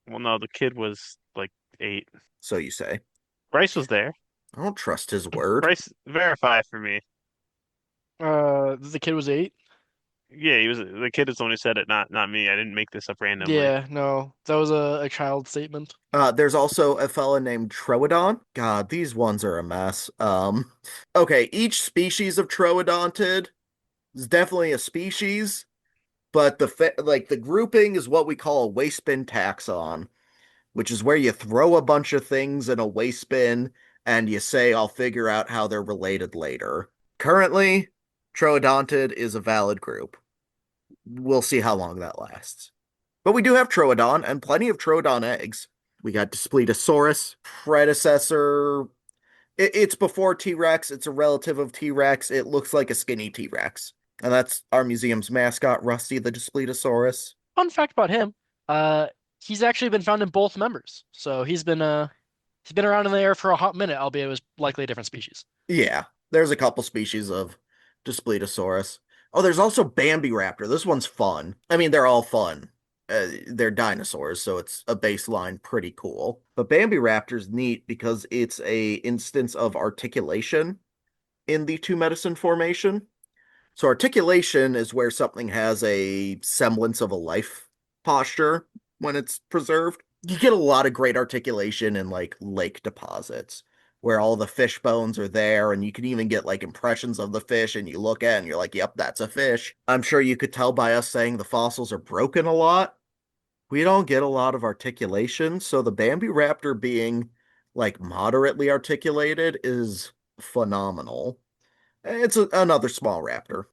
Well, no, the kid was like 8. So you say. Bryce was there. I don't trust his word. Bryce, verify for me. The kid was 8. Yeah, he was the kid is the one who said it, not me. I didn't make this up randomly. Yeah, no, that was a child statement. There's also a fella named Troodon. God, these ones are a mess. Okay, each species of Troodontid is definitely a species, But the grouping is what we call a waste bin taxon, which is where you throw a bunch of things in a waste bin and you say, I'll figure out how they're related later. Currently, Troodontid is a valid group. We'll see how long that lasts. But we do have Troodon and plenty of Troodon eggs. We got Displetosaurus, predecessor. It's before T-Rex. It's a relative of T-Rex. It looks like a skinny T-Rex. And that's our museum's mascot, Rusty the Displetosaurus. Fun fact about him, uh, he's actually been found in both members. So he's been around in the air for a hot minute, albeit it was likely a different species. Yeah, there's a couple species of Displetosaurus. Oh, there's also Bambiraptor. This one's fun. I mean, they're all fun. They're dinosaurs, so it's a baseline pretty cool. But Bambiraptor's neat because it's a instance of articulation in the two medicine formation. So articulation is where something has a semblance of a life posture when it's preserved. You get a lot of great articulation in like lake deposits where all the fish bones are there and you can even get like impressions of the fish and you look at it and you're like, yep, that's a fish. I'm sure you could tell by us saying the fossils are broken a lot. We don't get a lot of articulation, so the Bambiraptor being like moderately articulated is phenomenal. It's another small raptor.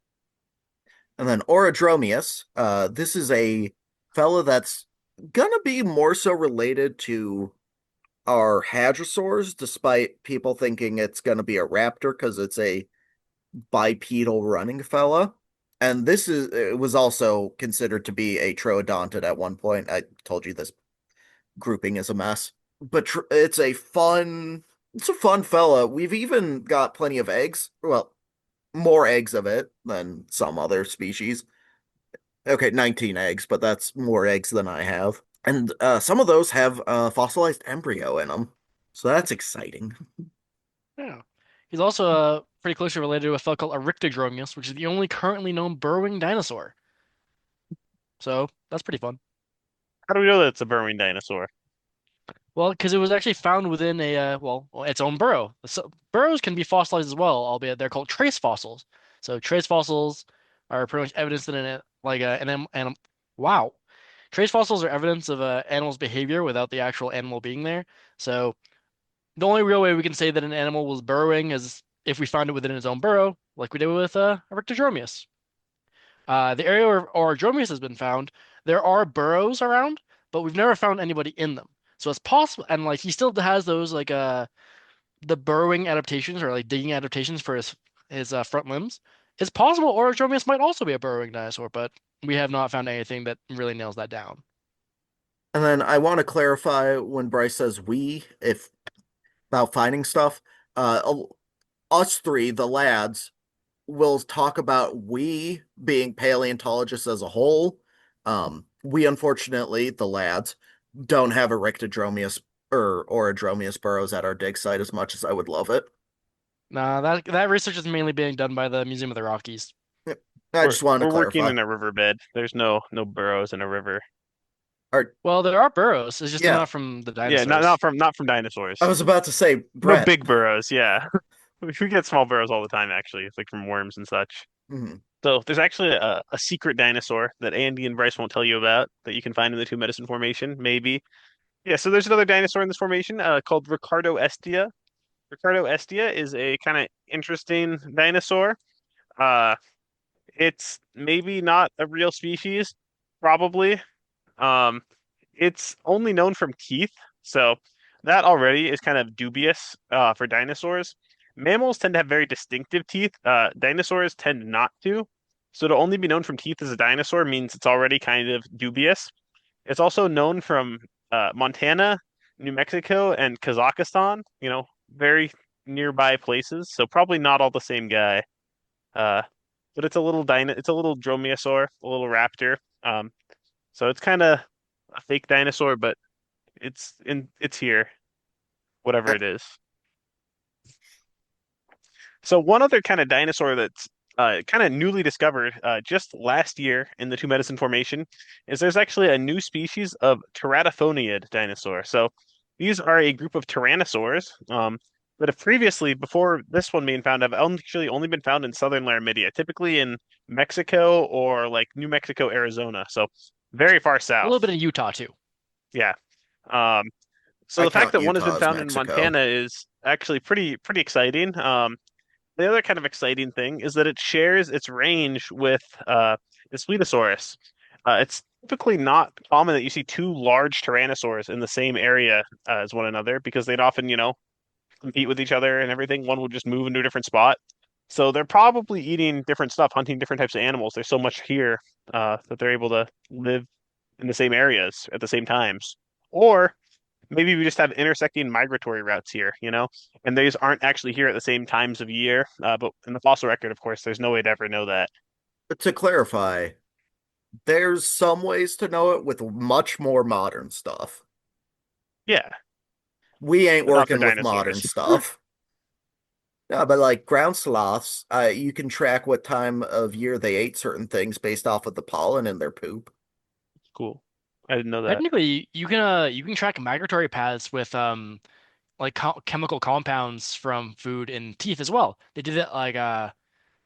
And then Orodromius. This is a fella that's gonna be more so related to our hadrosaurs, despite people thinking it's gonna be a raptor because it's a bipedal running fella. And it was also considered to be a troodontid at one point. I told you this grouping is a mess, but it's a fun fella. We've even got plenty of eggs. Well, more eggs of it than some other species. Okay, 19 eggs, but that's more eggs than I have. And some of those have fossilized embryo in them. So that's exciting. Yeah. He's also pretty closely related to a fellow called Eryctodromius, which is the only currently known burrowing dinosaur. So that's pretty fun. How do we know that it's a burrowing dinosaur? Well, because it was actually found within its own burrow. So burrows can be fossilized as well, albeit they're called trace fossils. So trace fossils are pretty much evidence in it, like wow. Trace fossils are evidence of animal's behavior without the actual animal being there. So the only real way we can say that an animal was burrowing is if we found it within its own burrow, like we did with Eryctodromius. The area where Orodromius has been found, there are burrows around, but we've never found anybody in them. So it's possible, and like he still has those like the burrowing adaptations or like digging adaptations for his front limbs. It's possible Orodromius might also be a burrowing dinosaur, but we have not found anything that really nails that down. And then I want to clarify when Bryce says we, if about finding stuff, us three, the lads, will talk about we being paleontologists as a whole. We unfortunately, the lads, don't have Eryctodromius or Orodromius burrows at our dig site as much as I would love it. Nah, that research is mainly being done by the Museum of the Rockies. I We're just wanted to we're working clarify. in a riverbed. There's no burrows in a river. Or, Well, there are burrows. It's just they're yeah, not from the Yeah, dinosaurs. not from dinosaurs. I was about to say, No Bret. big burrows. Yeah, we get small burrows all the time actually. It's like from worms and such. Mhm. So there's actually a secret dinosaur that Andy and Bryce won't tell you about that you can find in the Two Medicine Formation, maybe. Yeah, so there's another dinosaur in this formation called Ricardo Estia. Ricardo Estia is a kind of interesting dinosaur. Uh, it's maybe not a real species, probably. Um, it's only known from teeth, so that already is kind of dubious for dinosaurs. Mammals tend to have very distinctive teeth. Dinosaurs tend not to. So to only be known from teeth as a dinosaur means it's already kind of dubious. It's also known from Montana, New Mexico, and Kazakhstan, very nearby places. So probably not all the same guy. Uh, but it's a little dromaeosaur, a little raptor. So it's kind of a fake dinosaur, but it's here, whatever Uh, it is. So one other kind of dinosaur that's kind of newly discovered just last year in the Two Medicine Formation is there's actually a new species of teratophoniid dinosaur. So these are a group of tyrannosaurs. that have previously, before this one being found, have actually only been found in southern Laramidia, typically in Mexico or like New Mexico, Arizona. So very far A little south. bit in Utah too. Yeah. Um, so I the fact count that one has Utah been as found in Mexico. Montana is actually pretty exciting. The other kind of exciting thing is that it shares its range with the Spinosaurus. It's typically not common that you see two large tyrannosaurs in the same area as one another because they'd often, compete with each other and everything. One would just move into a different spot. So they're probably eating different stuff, hunting different types of animals. There's so much here that they're able to live in the same areas at the same times. Or maybe we just have intersecting migratory routes here, and these aren't actually here at the same times of year. But in the fossil record, of course, there's no way to ever know that. But to clarify, there's some ways to know it with much more modern stuff. Yeah, We ain't but not for working with modern dinosaurs. stuff. Yeah, but like ground sloths, you can track what time of year they ate certain things based off of the pollen in their poop. Cool. I didn't know that. Technically, you can track migratory paths with like chemical compounds from food and teeth as well. They did it like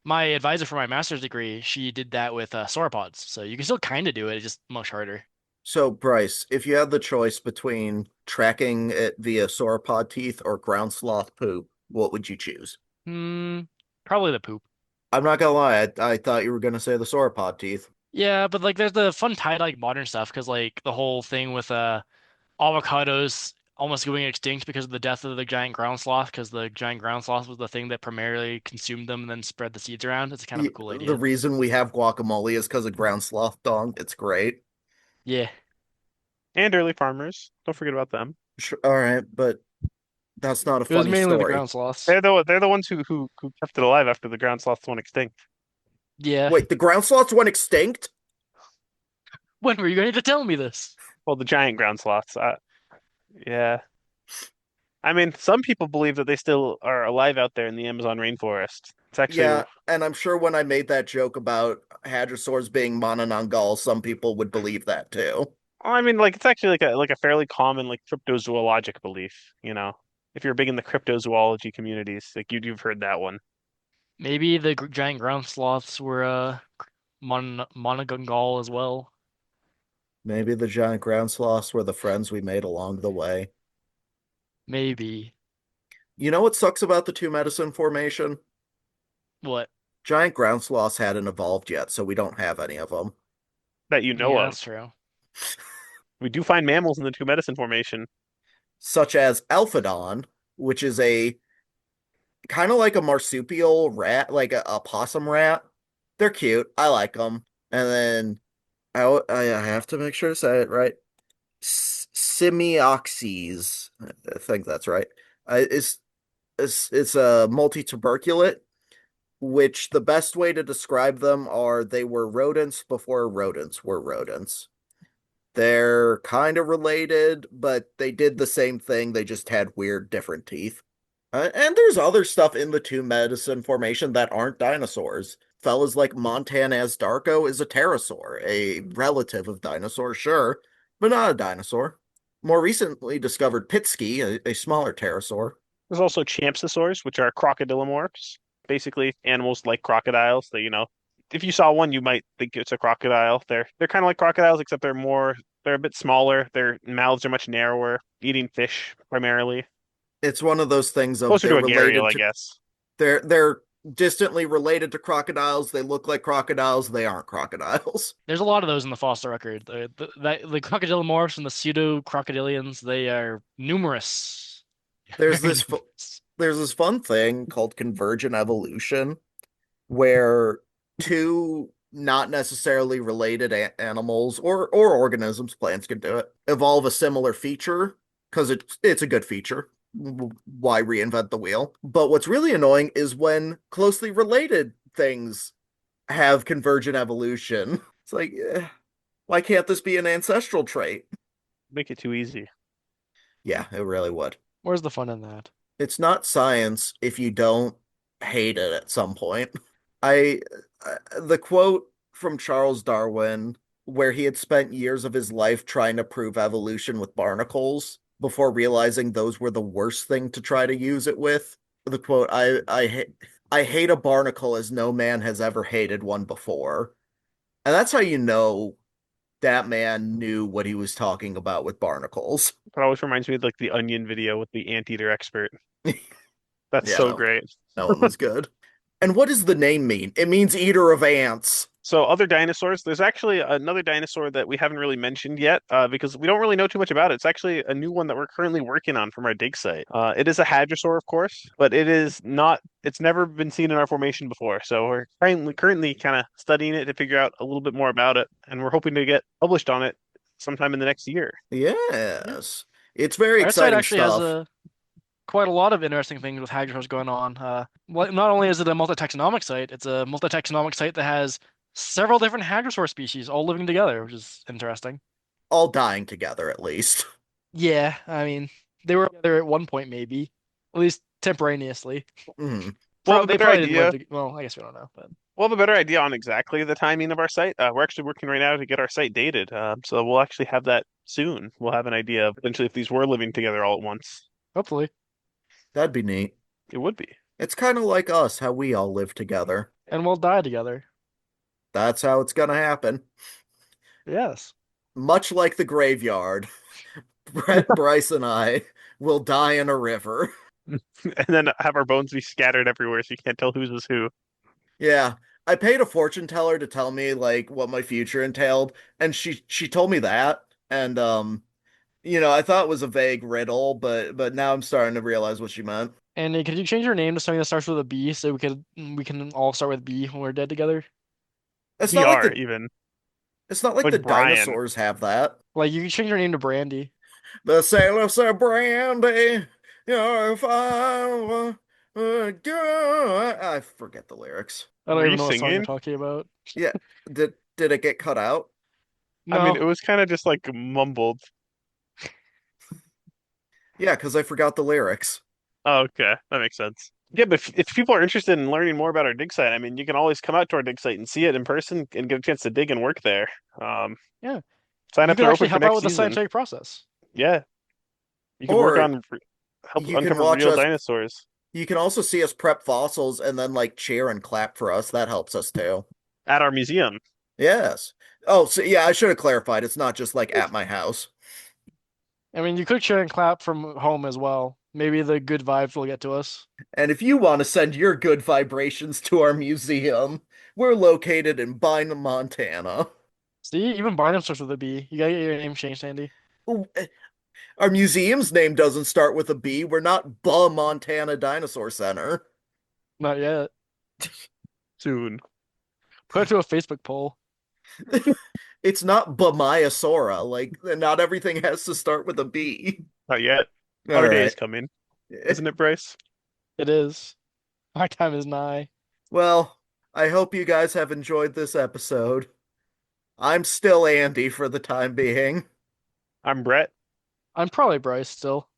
my advisor for my master's degree, she did that with sauropods. So you can still kind of do it, it's just much harder. So, Bryce, if you had the choice between tracking it via sauropod teeth or ground sloth poop, what would you choose? Hmm, probably the poop. I'm not gonna lie, I thought you were gonna say the sauropod teeth. Yeah, but like there's the fun tie like modern stuff because like the whole thing with avocados almost going extinct because of the death of the giant ground sloth because the giant ground sloth was the thing that primarily consumed them and then spread the seeds around. It's kind of a cool The idea. reason we have guacamole is because of ground sloth dong. It's great. Yeah. And early farmers. Don't forget about them. Sure, all right, but that's not a It was funny mainly the story. ground sloths. They're the ones who kept it alive after the ground sloths went extinct. Yeah. Wait, the ground sloths went extinct? When were you going to tell me this? Well, the giant ground sloths. Yeah. I mean, some people believe that they still are alive out there in the Amazon rainforest. It's actually, Yeah, and I'm sure when I made that joke about hadrosaurs being mononongal, some people would believe that too. I mean, like it's actually like a fairly common like cryptozoologic belief. If you're big in the cryptozoology communities, like you've heard that one. Maybe the giant ground sloths were monogongal as well. Maybe the giant ground sloths were the friends we made along the way. Maybe. You know what sucks about the two medicine formation? What? Giant ground sloths hadn't evolved yet, so we don't have any of them. That you know Yeah, of. that's true. We do find mammals in the two medicine formation. Such as Alphodon, which is a kind of like a marsupial rat, like a possum rat. They're cute. I like them. And then I have to make sure to say it right. Semioxys. I think that's right. It's a multi-tuberculate, which the best way to describe them are they were rodents before rodents were rodents. They're kind of related, but they did the same thing. They just had weird, different teeth. And there's other stuff in the two medicine formation that aren't dinosaurs. Fellas like Montana's Darko is a pterosaur, a relative of dinosaur, sure, but not a dinosaur. More recently discovered Pitsky, a smaller pterosaur. There's also champsosaurs, which are crocodilomorphs, basically animals like crocodiles. If you saw one, you might think it's a crocodile. They're kind of like crocodiles, except they're a bit smaller. Their mouths are much narrower, eating fish primarily. It's one of those things of Closer they're to a gharial, related I to guess. they're distantly related to crocodiles. They look like crocodiles. They aren't crocodiles. There's a lot of those in the fossil record. The crocodilomorphs and the pseudo-crocodilians, they are numerous. There's Very this numerous. there's this fun thing called convergent evolution where two not necessarily related animals or organisms, plants can do it, evolve a similar feature because it's a good feature. Why reinvent the wheel? But what's really annoying is when closely related things have convergent evolution. It's like, why can't this be an ancestral trait? Make it too easy. Yeah, it really would. Where's the fun in that? It's not science if you don't hate it at some point. I the quote from Charles Darwin where he had spent years of his life trying to prove evolution with barnacles before realizing those were the worst thing to try to use it with. The quote, I hate a barnacle as no man has ever hated one before. And that's how you know that man knew what he was talking about with barnacles. It always reminds me of like the Onion video with the anteater expert. That's Yeah, so great. that one was good. And what does the name mean? It means eater of ants. So other dinosaurs, there's actually another dinosaur that we haven't really mentioned yet because we don't really know too much about it. It's actually a new one that we're currently working on from our dig site. It is a hadrosaur, of course, but it's never been seen in our formation before. So we're currently kind of studying it to figure out a little bit more about it, and we're hoping to get published on it sometime in the next year. Yes. It's very Our site exciting actually stuff. has quite a lot of interesting things with hadrosaurs going on. Not only is it a multitaxonomic site, it's a multitaxonomic site that has several different hadrosaur species all living together, which is interesting. All dying together, at least. Yeah, I mean, they were together at one point, maybe, at least temporaneously. Mhm. We'll have a They better probably didn't idea. live well, I guess we don't know, but We'll have a better idea on exactly the timing of our site. We're actually working right now to get our site dated, so we'll actually have that soon. We'll have an idea of potentially if these were living together all at once. hopefully. That'd be neat. It would be. It's kind of like us, how we all live together. And we'll die together. That's how it's gonna happen. Yes. Much like the graveyard, Bret, Bryce, and I will die in a river. And then have our bones be scattered everywhere so you can't tell whose is who. Yeah, I paid a fortune teller to tell me like what my future entailed, and she told me that, and I thought it was a vague riddle, but now I'm starting to realize what she meant. Andy, could you change your name to something that starts with a B so we can all start with B when we're dead together? It's not like BR even. the Like Brian. dinosaurs have that. Like you could change your name to Brandy. The sailor said, "Brandy, if I I forget the lyrics. I don't Were even you know what song you're singing? talking about. Yeah, did it get cut out? I mean, it No. was kind of just like mumbled. Yeah, because I forgot the lyrics. Oh, okay, that makes sense. Yeah, but if people are interested in learning more about our dig site, I mean, you can always come out to our dig site and see it in person and get a chance to dig and work there. Um, Yeah. Sign You up. could They're actually open for help out next with the season. scientific process. Yeah, you can work Or on help you can uncover watch real us. dinosaurs You can also see us prep fossils and then like cheer and clap for us. That helps us too. at our museum. Yes. Oh, so yeah, I should have clarified. It's not just like at my house. I mean, you could cheer and clap from home as well. Maybe the good vibes will get to us. And if you want to send your good vibrations to our museum, we're located in Bynum, Montana. See, even Bynum starts with a B. You gotta get your name changed, Andy. Ooh, our museum's name doesn't start with a B. We're not Buh Montana Dinosaur Center. Not yet. Soon. Put it to a Facebook poll. It's not Bamiasora. Like, not everything has to start with a B. Not yet. All Our day right. is coming, isn't it, Bryce? It is. My time is nigh. Well, I hope you guys have enjoyed this episode. I'm still Andy for the time being, I'm Bret. I'm probably Bryce still.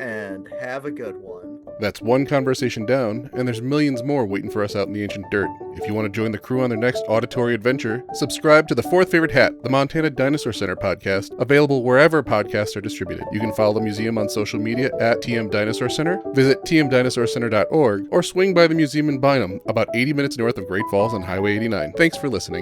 and have a good one. That's one conversation down, and there's millions more waiting for us out in the ancient dirt. If you want to join the crew on their next auditory adventure, subscribe to the Fourth Favorite Hat, the Montana Dinosaur Center podcast, available wherever podcasts are distributed. You can follow the museum on social media at TM Dinosaur Center, visit tmdinosaurcenter.org, or swing by the museum in Bynum, about 80 minutes north of Great Falls on Highway 89. Thanks for listening.